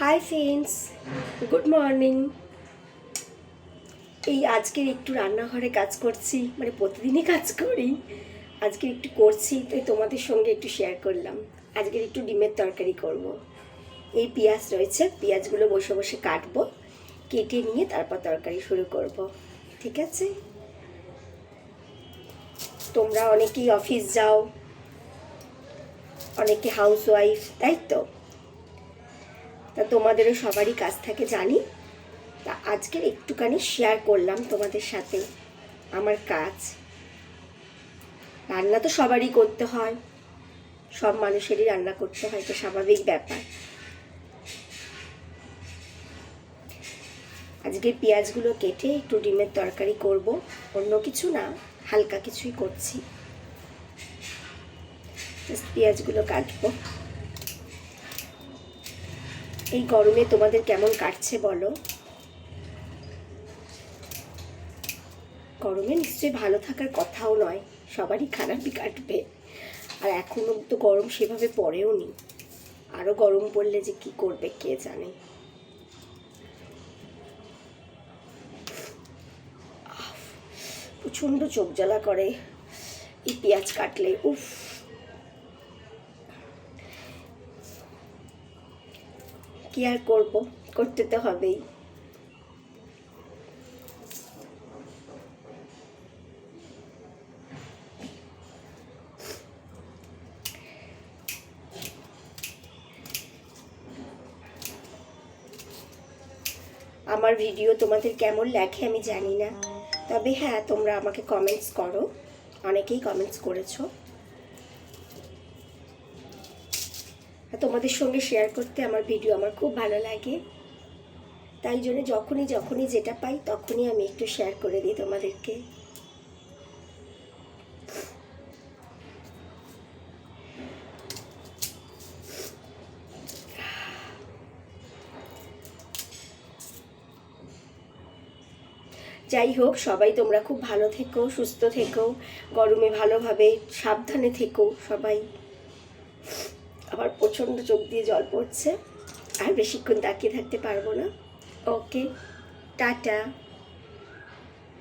Hi friends, good morning. এই আজকের একটু রান্নাঘরে কাজ করছি, মানে প্রতিদিনই কাজ করি, আজকের একটু করছি, তাই তোমাদের সঙ্গে একটু শেয়ার করলাম। আজকের একটু ডিমের তরকারি করব। এই পেঁয়াজ রয়েছে, পেঁয়াজগুলো বসে বসে কাটবো, কেটে নিয়ে তারপর তরকারি শুরু করব। ঠিক আছে? তোমরা অনেকেই অফিস যাও, অনেকে হাউস ওয়াইফ, তাই তো? তা তোমাদেরও সবারই কাজ থাকে জানি। তা আজকের একটুখানি শেয়ার করলাম তোমাদের সাথে আমার কাজ। রান্না তো সবারই করতে হয়, সব মানুষেরই রান্না করতে হয়, তো স্বাভাবিক ব্যাপার। আজকে পেঁয়াজগুলো কেটে একটু ডিমের তরকারি করব, অন্য কিছু না, হালকা কিছুই করছি। পেঁয়াজগুলো কাটবো। এই গরমে তোমাদের কেমন কাটছে বলো? গরমে নিশ্চয়ই ভালো থাকার কথাও নয়, সবারই খারাপই কাটবে। আর এখনও তো গরম সেভাবে পড়েও নি, আরও গরম পড়লে যে কি করবে কে জানে। প্রচণ্ড চোখ জ্বালা করে এই পেঁয়াজ কাটলে, উফ। কি আর করবো, করতে তো হবেই। আমার ভিডিও তোমাদের কেমন লাগে আমি জানি না, তবে হ্যাঁ, তোমরা আমাকে কমেন্টস করো, অনেকেই কমেন্টস করেছো। তোমাদের সঙ্গে শেয়ার করতে আমার ভিডিও আমার খুব ভালো লাগে, তাই জন্য যখনই যেটা পাই তখনই আমি একটু শেয়ার করে দিই তোমাদেরকে। যাই হোক, সবাই তোমরা খুব ভালো থেকো, সুস্থ থেকো, গরমে ভালোভাবে সাবধানে থেকো সবাই। আবার প্রচণ্ড চোখ দিয়ে জল পড়ছে, আর বেশিক্ষণ তাকিয়ে থাকতে পারবো না। ওকে, টাটা।